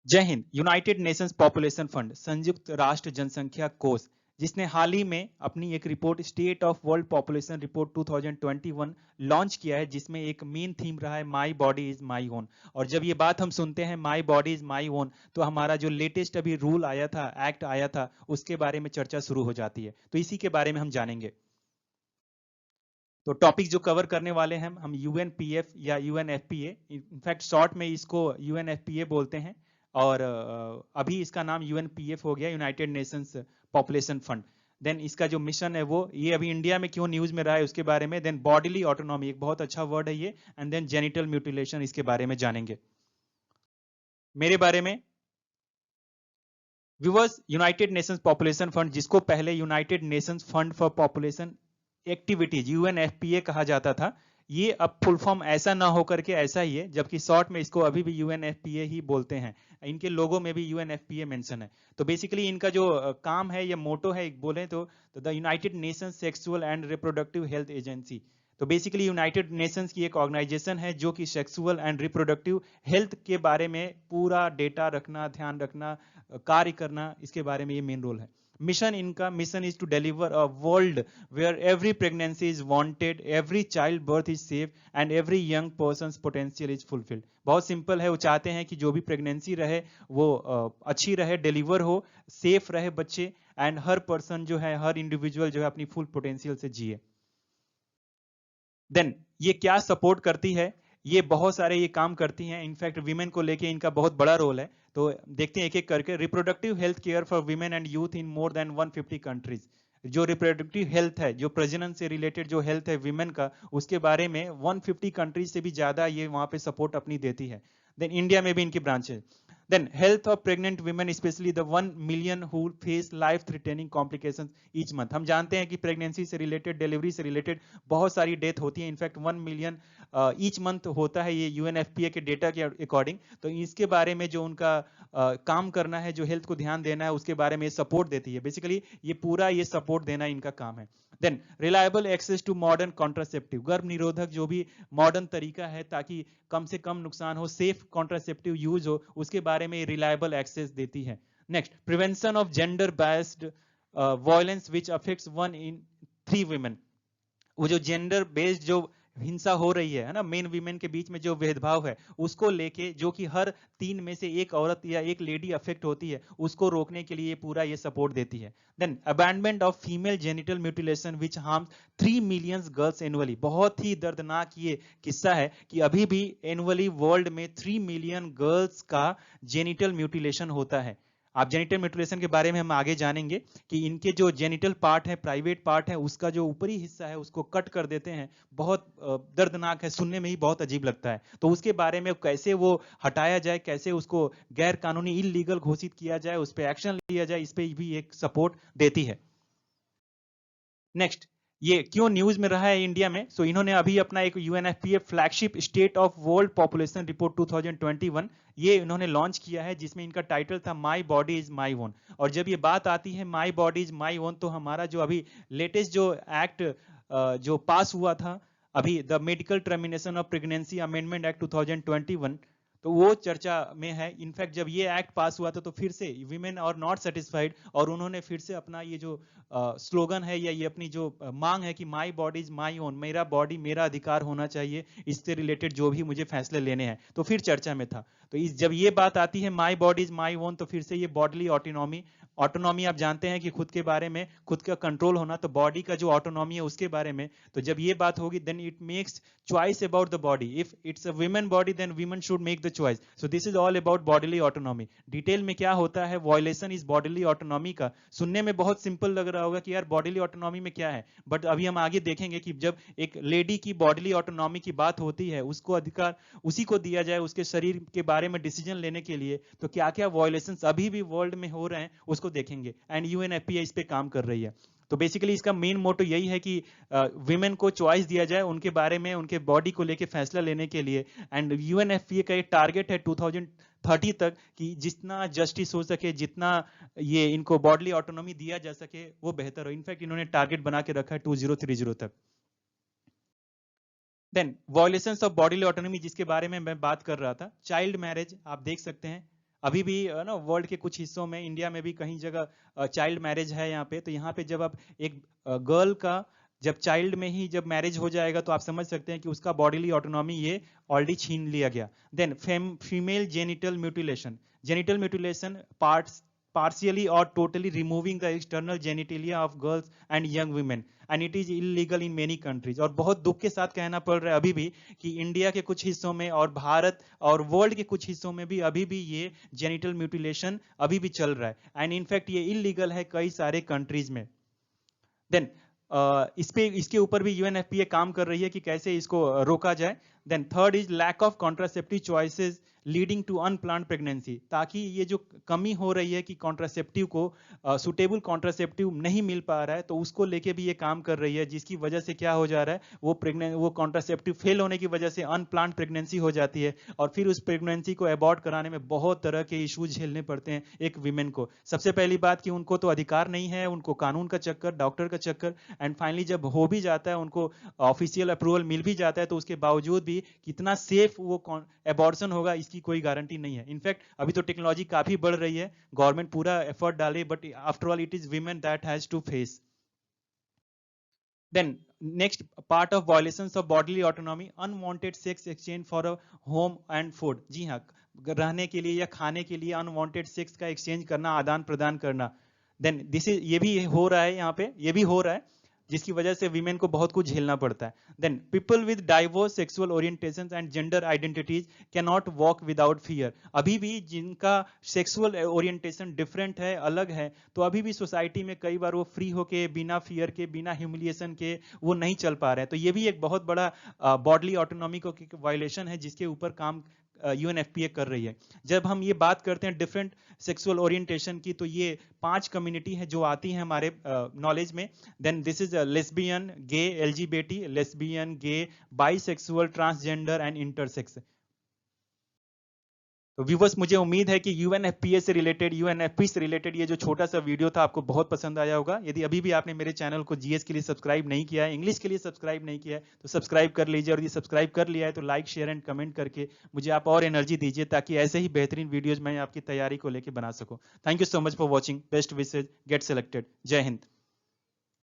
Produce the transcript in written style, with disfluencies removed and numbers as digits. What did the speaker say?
जय Hind. United Nations population fund, संयुक्त राष्ट्र जनसंख्या कोष, जिसने हाल ही में अपनी एक report state of world population report 2021 launch किया है, जिसमें एक मेन थीम रहा है my body is my own. और जब ये बात हम सुनते हैं my body is my own, तो हमारा जो लेटेस्ट अभी रूल आया था, एक्ट आया था, उसके बारे में चर्चा शुरू हो जाती है। तो इसी के बारे में हम जानेंगे। तो टॉपिक जो कवर करने वाले हैं हम यूएनपीएफ या यूएनएफपीए, इनफैक्ट शॉर्ट में इसको यूएनएफपीए बोलते हैं। और अभी इसका नाम यूएनपीएफ हो गया, United Nations population fund. Then इसका जो मिशन है वो ये अभी इंडिया में क्यों न्यूज में रहा है उसके बारे में। देन बॉडीली ऑटोनॉमी, एक बहुत अच्छा वर्ड है ये। एंड देन जेनिटल म्यूटिलेशन, इसके बारे में जानेंगे। मेरे बारे में viewers, United Nations population fund, जिसको पहले United Nations fund for population activities UNFPA कहा जाता था, ये अब फुल फॉर्म ऐसा ना होकर के ऐसा ही है, जबकि शॉर्ट में इसको अभी भी यूएनएफपीए ही बोलते हैं। इनके लोगो में भी यूएनएफपीए मेंशन है। तो बेसिकली इनका जो काम है या मोटो है बोले तो the United Nations sexual and reproductive health agency. तो बेसिकली यूनाइटेड नेशंस की एक ऑर्गेनाइजेशन है जो कि सेक्सुअल एंड रिप्रोडक्टिव हेल्थ के बारे में पूरा डेटा रखना, ध्यान रखना, कार्य करना, इसके बारे में ये मेन रोल है। मिशन, इनका mission is to deliver a world where every pregnancy is wanted, every child birth is safe and every young person's potential is fulfilled. बहुत सिंपल है, वो चाहते हैं कि जो भी प्रेगनेंसी रहे वो अच्छी रहे, डिलीवर हो, सेफ रहे बच्चे, एंड हर पर्सन जो है, हर इंडिविजुअल जो है अपनी फुल पोटेंशियल से जिए। देन ये क्या सपोर्ट करती है, ये बहुत सारे ये काम करती हैं। इनफैक्ट विमेन को लेके इनका बहुत बड़ा रोल है। तो देखते हैं एक एक करके। Reproductive health care for women and youth in more than 150 countries. जो रिप्रोडक्टिव हेल्थ है, जो प्रजनन से रिलेटेड जो हेल्थ है विमेन का, उसके बारे में 150 कंट्रीज से भी ज्यादा ये वहां पे सपोर्ट अपनी देती है। देन इंडिया में भी इनकी ब्रांच है। Then health of pregnant women, especially the 1 million who face life threatening complications each month। हम जानते हैं कि प्रेगनेंसी से रिलेटेड, डिलीवरी से रिलेटेड बहुत सारी डेथ होती है। इनफैक्ट 1 मिलियन ईच मंथ होता है, ये यूएनएफपीए के डेटा के अकॉर्डिंग। तो इसके बारे में जो उनका काम करना है, जो हेल्थ को ध्यान देना है, उसके बारे में सपोर्ट देती है। बेसिकली ये पूरा ये सपोर्ट देना इनका काम है। Then reliable access to modern contraceptive, गर्भ निरोधक जो भी मॉडर्न तरीका है ताकि कम से कम नुकसान हो, सेफ कॉन्ट्रासेप्टिव यूज हो, उसके बारे में रिलायबल एक्सेस देती है। Next, prevention of gender based violence which affects 1 in 3 women। वो जो जेंडर बेस्ड जो हिंसा हो रही है ना, मेन वीमेन के बीच में जो भेदभाव है, उसको लेके, जो कि हर 3 में से एक औरत या एक लेडी अफेक्ट होती है, उसको रोकने के लिए पूरा ये सपोर्ट देती है। Then abandonment of female genital mutilation which harms 3 million girls annually. बहुत ही दर्दनाक ये किस्सा है कि अभी भी एनुअली वर्ल्ड में 3 मिलियन गर्ल्स का जेनिटल म्यूटिलेशन होता है। आप जेनिटल म्यूटिलेशन के बारे में हम आगे जानेंगे कि इनके जो जेनिटल पार्ट है, प्राइवेट पार्ट है, उसका जो ऊपरी हिस्सा है उसको कट कर देते हैं। बहुत दर्दनाक है, सुनने में ही बहुत अजीब लगता है। तो उसके बारे में कैसे वो हटाया जाए, कैसे उसको गैर कानूनी इलीगल घोषित किया जाए, उस पर एक्शन लिया जाए, इस पर भी एक सपोर्ट देती है। नेक्स्ट, ये क्यों न्यूज में रहा है इंडिया में। सो इन्होंने अभी अपना एक UNFPA flagship state of world population report 2021 ये इन्होंने लॉन्च किया है, जिसमें इनका टाइटल था my body is my own. और जब ये बात आती है my body is my own, तो हमारा जो अभी लेटेस्ट जो एक्ट जो पास हुआ था अभी, the medical termination of pregnancy amendment act 2021, तो वो चर्चा में है। इनफैक्ट जब ये एक्ट पास हुआ था तो फिर से वीमेन आर नॉट सेटिस्फाइड, और उन्होंने फिर से अपना ये जो स्लोगन है या ये अपनी जो मांग है कि my body is my own, मेरा बॉडी मेरा अधिकार होना चाहिए, इससे रिलेटेड जो भी मुझे फैसले लेने हैं, तो फिर चर्चा में था। तो जब ये बात आती है my body is my own, तो फिर से ये बॉडीली ऑटोनॉमी, ऑटोनॉमी आप जानते हैं कि खुद के बारे में, खुद का कंट्रोल होना, तो बॉडी का जो ऑटोनॉमी है उसके बारे में। तो जब ये बात होगी then it makes choice about the body. If it's a women body then women should make the choice. So this is all about bodily autonomy. Detail में क्या होता है वायलेशन इज बॉडीली ऑटोनॉमी का, सुनने में बहुत सिंपल लग रहा होगा कि यार बॉडीली ऑटोनॉमी में क्या है, बट अभी हम आगे देखेंगे कि जब एक लेडी की बॉडीली ऑटोनॉमी की बात होती है, उसको अधिकार उसी को दिया जाए उसके शरीर के बारे में डिसीजन लेने के लिए, तो क्या क्या वायलेशंस अभी भी वर्ल्ड में हो रहे हैं उसको देखेंगे। एंड यूएनएफपीए इस पे काम कर रही है। तो बेसिकली इसका मेन मोटो यही है कि विमेन को चॉइस दिया जाए उनके बारे में, उनके बॉडी को लेके फैसला लेने के लिए। एंड यूएनएफपीए का एक टारगेट है 2030 तक कि जितना जस्टिस हो सके, जितना ये इनको बॉडीली ऑटोनॉमी दिया जा सके वो बेहतर हो। इनफैक्ट इन्होंने टारगेट बना के रखा है 2030 तक। Then violations of bodily autonomy, जिसके बारे में मैं बात कर रहा था, चाइल्ड मैरिज आप देख सकते हैं। अभी भी ना वर्ल्ड के कुछ हिस्सों में, इंडिया में भी कहीं जगह चाइल्ड मैरिज है यहाँ पे। तो यहाँ पे जब आप एक गर्ल का जब चाइल्ड में ही जब मैरिज हो जाएगा तो आप समझ सकते हैं कि उसका बॉडीली ऑटोनॉमी ये ऑलरेडी छीन लिया गया। Then female genital mutilation parts partially or totally removing the external genitalia of girls and young women and it is illegal in many countries। और बहुत दुख के साथ कहना पड़ रहा है अभी भी कि इंडिया के कुछ हिस्सों में और भारत और वर्ल्ड के कुछ हिस्सों में भी अभी भी ये जेनिटल म्यूटिलेशन अभी भी चल रहा है एंड इनफैक्ट ये इलीगल है कई सारे कंट्रीज में। देन इसके ऊपर भी यूएनएफपीए काम कर रही है कि कैसे इसको रोका जाए। Then third is lack of contraceptive choices leading to unplanned pregnancy, ताकि ये जो कमी हो रही है कि कॉन्ट्रासेप्टिव को सुटेबल कॉन्ट्रासेप्टिव नहीं मिल पा रहा है तो उसको लेके भी ये काम कर रही है, जिसकी वजह से क्या हो जा रहा है वो कॉन्ट्रासेप्टिव फेल होने की वजह से अनप्लान्ड प्रेगनेंसी हो जाती है और फिर उस प्रेगनेंसी को अबॉर्ट कराने में बहुत तरह के इश्यूज झेलने पड़ते हैं एक वीमेन को। सबसे पहली बात कि उनको तो अधिकार नहीं है, उनको कानून का चक्कर, डॉक्टर का चक्कर, एंड फाइनली जब हो भी जाता है उनको ऑफिशियल अप्रूवल मिल भी जाता है तो उसके बावजूद भी कितना सेफ वो एबॉर्शन होगा इसकी कोई गारंटी नहीं है। इनफैक्ट अभी तो टेक्नोलॉजी काफी बढ़ रही है, गवर्नमेंट पूरा एफर्ट डाले, but after all it is women that has to face. Then next part of violations of bodily autonomy, unwanted sex exchange for a home and food। जी हाँ, रहने के लिए या खाने के लिए अनवांटेड सेक्स का एक्सचेंज करना, आदान प्रदान करना। देन दिस इज ये भी हो रहा है यहाँ पे, ये भी हो रहा है जिसकी वजह से वीमेन को बहुत कुछ झेलना पड़ता है। Then people with diverse sexual orientations and gender identities can not walk without fear. अभी भी जिनका सेक्सुअल ओरिएंटेशन डिफरेंट है, अलग है, तो अभी भी सोसाइटी में कई बार वो फ्री होके बिना फियर के, बिना ह्यूमिलिएशन के वो नहीं चल पा रहे हैं। तो ये भी एक बहुत बड़ा बॉडली ऑटोनॉमी को वायलेशन है जिसके ऊपर काम यूएनएफपीए कर रही है। जब हम ये बात करते हैं डिफरेंट सेक्सुअल ओरिएंटेशन की, तो ये 5 कम्युनिटी है जो आती है हमारे नॉलेज में। Then this is lesbian, gay, LGBT, lesbian, gay, bisexual, transgender and intersex. तो व्यूवर्स, मुझे उम्मीद है कि यूएनएफपीए से रिलेटेड ये जो छोटा सा वीडियो था आपको बहुत पसंद आया होगा। यदि अभी भी आपने मेरे चैनल को जीएस के लिए सब्सक्राइब नहीं किया है, इंग्लिश के लिए सब्सक्राइब नहीं किया है, तो सब्सक्राइब कर लीजिए, और यदि सब्सक्राइब कर लिया है तो लाइक, शेयर एंड कमेंट करके मुझे आप और एनर्जी दीजिए ताकि ऐसे ही बेहतरीन वीडियोज मैं आपकी तैयारी को लेकर बना सकूं। Thank you so much for watching. Best wishes, get selected. जय हिंद।